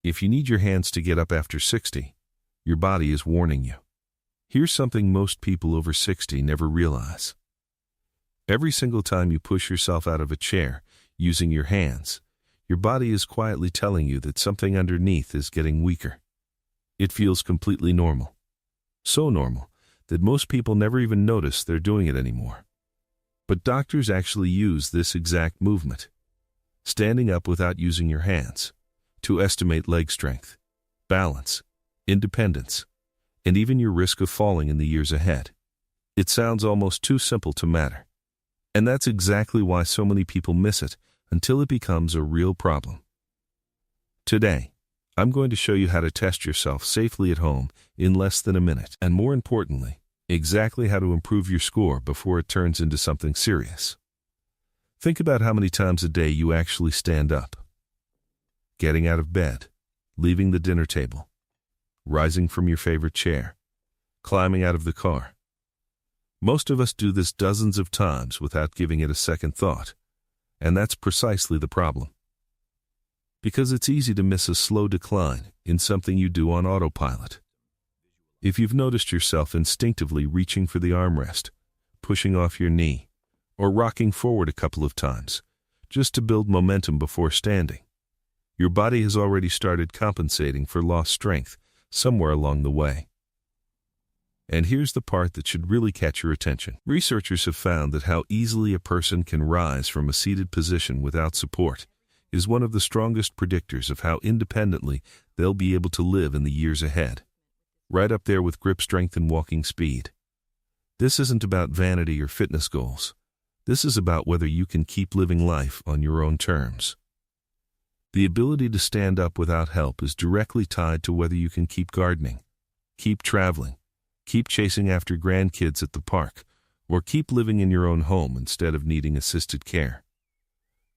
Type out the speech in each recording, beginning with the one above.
If you need your hands to get up after 60, your body is warning you. Here's something most people over 60 never realize. Every single time you push yourself out of a chair using your hands, your body is quietly telling you that something underneath is getting weaker. It feels completely normal. So normal that most people never even notice they're doing it anymore. But doctors actually use this exact movement, standing up without using your hands, to estimate leg strength, balance, independence, and even your risk of falling in the years ahead. It sounds almost too simple to matter. And that's exactly why so many people miss it until it becomes a real problem. Today, I'm going to show you how to test yourself safely at home in less than a minute, and more importantly, exactly how to improve your score before it turns into something serious. Think about how many times a day you actually stand up. Getting out of bed, leaving the dinner table, rising from your favorite chair, climbing out of the car. Most of us do this dozens of times without giving it a second thought, and that's precisely the problem. Because it's easy to miss a slow decline in something you do on autopilot. If you've noticed yourself instinctively reaching for the armrest, pushing off your knee, or rocking forward a couple of times, just to build momentum before standing, your body has already started compensating for lost strength somewhere along the way. And here's the part that should really catch your attention. Researchers have found that how easily a person can rise from a seated position without support is one of the strongest predictors of how independently they'll be able to live in the years ahead. Right up there with grip strength and walking speed. This isn't about vanity or fitness goals. This is about whether you can keep living life on your own terms. The ability to stand up without help is directly tied to whether you can keep gardening, keep traveling, keep chasing after grandkids at the park, or keep living in your own home instead of needing assisted care.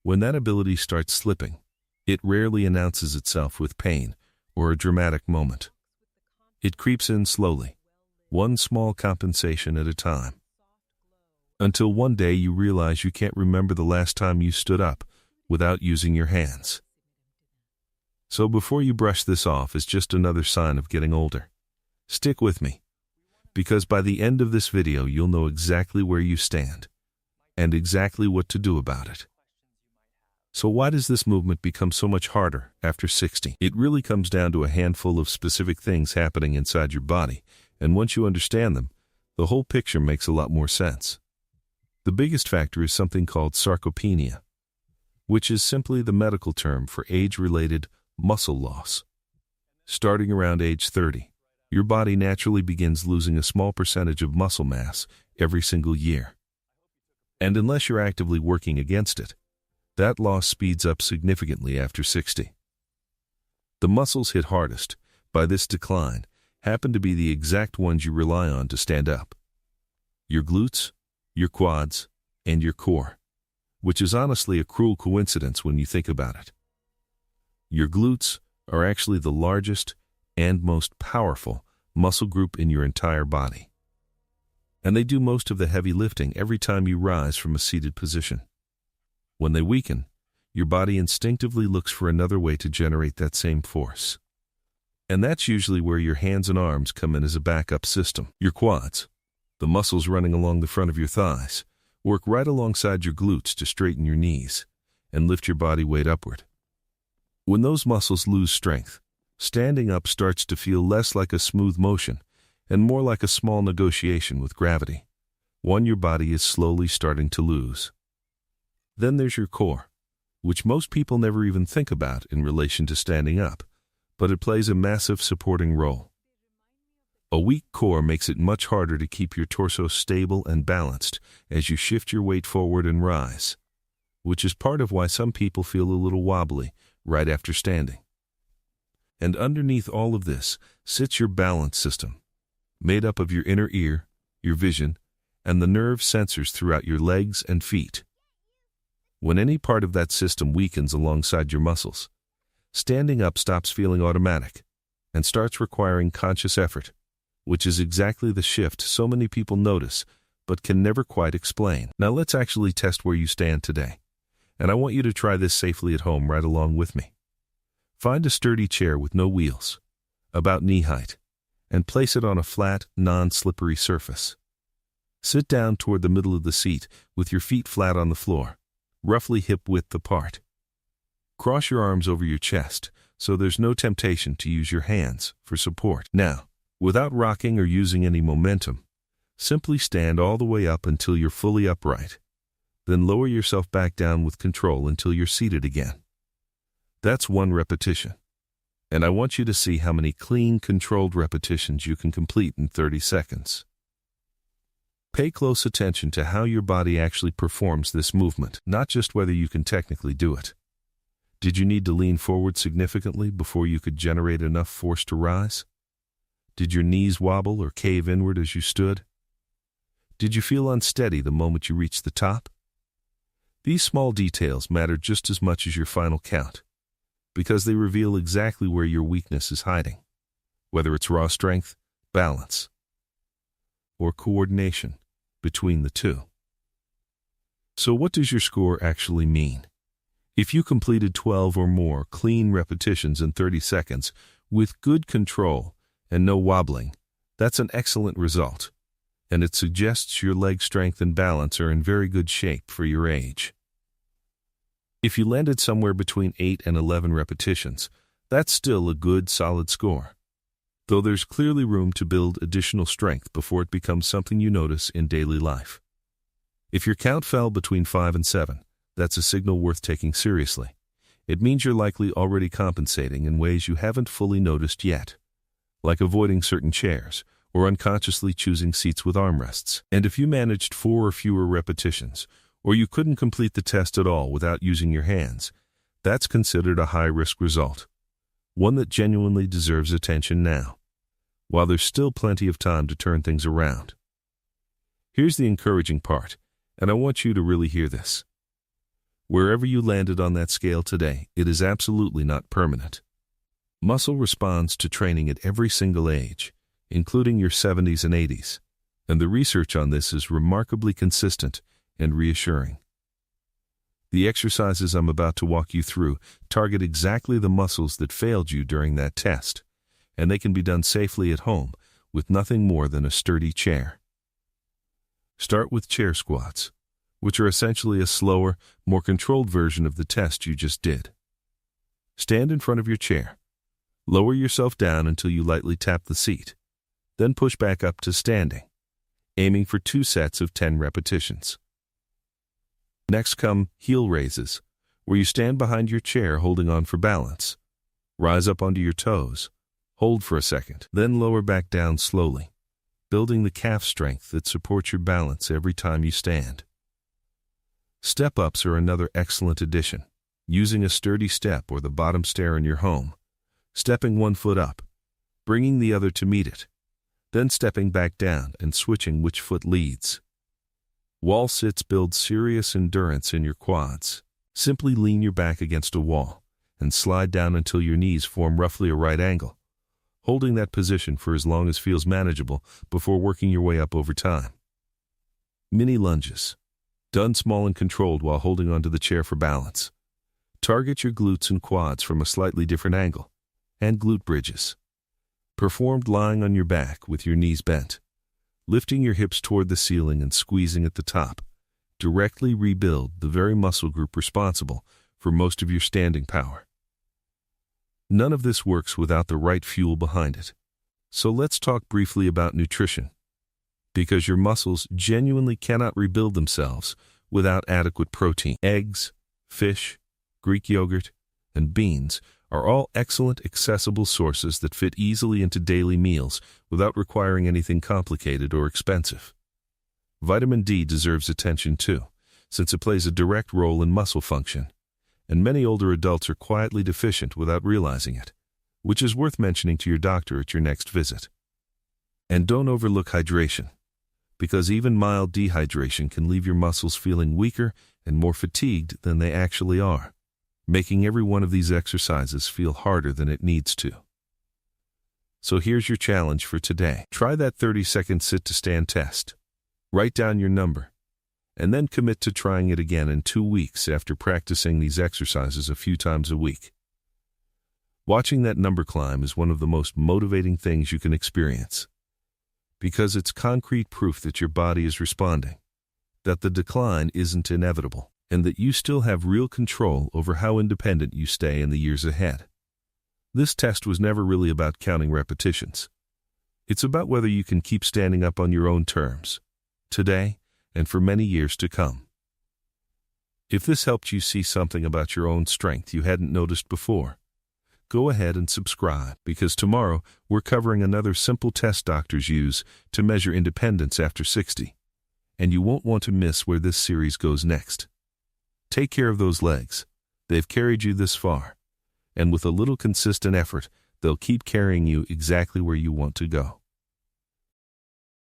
When that ability starts slipping, it rarely announces itself with pain or a dramatic moment. It creeps in slowly, one small compensation at a time. Until one day you realize you can't remember the last time you stood up without using your hands. So before you brush this off as just another sign of getting older, stick with me, because by the end of this video you'll know exactly where you stand and exactly what to do about it. So why does this movement become so much harder after 60? It really comes down to a handful of specific things happening inside your body, and once you understand them, the whole picture makes a lot more sense. The biggest factor is something called sarcopenia, which is simply the medical term for age-related muscle loss. Starting around age 30, your body naturally begins losing a small percentage of muscle mass every single year. And unless you're actively working against it, that loss speeds up significantly after 60. The muscles hit hardest by this decline happen to be the exact ones you rely on to stand up. Your glutes, your quads, and your core, which is honestly a cruel coincidence when you think about it. Your glutes are actually the largest and most powerful muscle group in your entire body. And they do most of the heavy lifting every time you rise from a seated position. When they weaken, your body instinctively looks for another way to generate that same force. And that's usually where your hands and arms come in as a backup system. Your quads, the muscles running along the front of your thighs, work right alongside your glutes to straighten your knees and lift your body weight upward. When those muscles lose strength, standing up starts to feel less like a smooth motion and more like a small negotiation with gravity, one your body is slowly starting to lose. Then there's your core, which most people never even think about in relation to standing up, but it plays a massive supporting role. A weak core makes it much harder to keep your torso stable and balanced as you shift your weight forward and rise, which is part of why some people feel a little wobbly right after standing. And underneath all of this sits your balance system, made up of your inner ear, your vision, and the nerve sensors throughout your legs and feet. When any part of that system weakens alongside your muscles, standing up stops feeling automatic and starts requiring conscious effort, which is exactly the shift so many people notice but can never quite explain. Now let's actually test where you stand today, and I want you to try this safely at home right along with me. Find a sturdy chair with no wheels, about knee height, and place it on a flat, non-slippery surface. Sit down toward the middle of the seat with your feet flat on the floor, roughly hip-width apart. Cross your arms over your chest so there's no temptation to use your hands for support. Now, without rocking or using any momentum, simply stand all the way up until you're fully upright. Then lower yourself back down with control until you're seated again. That's 1 repetition. And I want you to see how many clean, controlled repetitions you can complete in 30 seconds. Pay close attention to how your body actually performs this movement, not just whether you can technically do it. Did you need to lean forward significantly before you could generate enough force to rise? Did your knees wobble or cave inward as you stood? Did you feel unsteady the moment you reached the top? These small details matter just as much as your final count, because they reveal exactly where your weakness is hiding, whether it's raw strength, balance, or coordination between the two. So what does your score actually mean? If you completed 12 or more clean repetitions in 30 seconds with good control and no wobbling, that's an excellent result, and it suggests your leg strength and balance are in very good shape for your age. If you landed somewhere between 8 and 11 repetitions, that's still a good, solid score, though there's clearly room to build additional strength before it becomes something you notice in daily life. If your count fell between 5 and 7, that's a signal worth taking seriously. It means you're likely already compensating in ways you haven't fully noticed yet, like avoiding certain chairs or unconsciously choosing seats with armrests. And if you managed 4 or fewer repetitions, or you couldn't complete the test at all without using your hands, that's considered a high-risk result, one that genuinely deserves attention now, while there's still plenty of time to turn things around. Here's the encouraging part, and I want you to really hear this. Wherever you landed on that scale today, it is absolutely not permanent. Muscle responds to training at every single age, including your 70s and 80s, and the research on this is remarkably consistent and reassuring. The exercises I'm about to walk you through target exactly the muscles that failed you during that test, and they can be done safely at home with nothing more than a sturdy chair. Start with chair squats, which are essentially a slower, more controlled version of the test you just did. Stand in front of your chair. Lower yourself down until you lightly tap the seat. Then push back up to standing, aiming for 2 sets of 10 repetitions. Next come heel raises, where you stand behind your chair holding on for balance. Rise up onto your toes. Hold for a second, then lower back down slowly, building the calf strength that supports your balance every time you stand. Step-ups are another excellent addition, using a sturdy step or the bottom stair in your home, stepping 1 foot up, bringing the other to meet it, then stepping back down and switching which foot leads. Wall sits build serious endurance in your quads. Simply lean your back against a wall and slide down until your knees form roughly a right angle, holding that position for as long as feels manageable before working your way up over time. Mini lunges, done small and controlled while holding onto the chair for balance. Target your glutes and quads from a slightly different angle, and glute bridges, performed lying on your back with your knees bent. Lifting your hips toward the ceiling and squeezing at the top, directly rebuild the very muscle group responsible for most of your standing power. None of this works without the right fuel behind it. So let's talk briefly about nutrition, because your muscles genuinely cannot rebuild themselves without adequate protein. Eggs, fish, Greek yogurt, and beans are all excellent, accessible sources that fit easily into daily meals without requiring anything complicated or expensive. Vitamin D deserves attention too, since it plays a direct role in muscle function, and many older adults are quietly deficient without realizing it, which is worth mentioning to your doctor at your next visit. And don't overlook hydration, because even mild dehydration can leave your muscles feeling weaker and more fatigued than they actually are, making every one of these exercises feel harder than it needs to. So here's your challenge for today. Try that 30-second sit-to-stand test. Write down your number, and then commit to trying it again in 2 weeks after practicing these exercises a few times a week. Watching that number climb is one of the most motivating things you can experience, because it's concrete proof that your body is responding, that the decline isn't inevitable, and that you still have real control over how independent you stay in the years ahead. This test was never really about counting repetitions. It's about whether you can keep standing up on your own terms, today and for many years to come. If this helped you see something about your own strength you hadn't noticed before, go ahead and subscribe, because tomorrow we're covering another simple test doctors use to measure independence after 60, and you won't want to miss where this series goes next. Take care of those legs. They've carried you this far, and with a little consistent effort, they'll keep carrying you exactly where you want to go.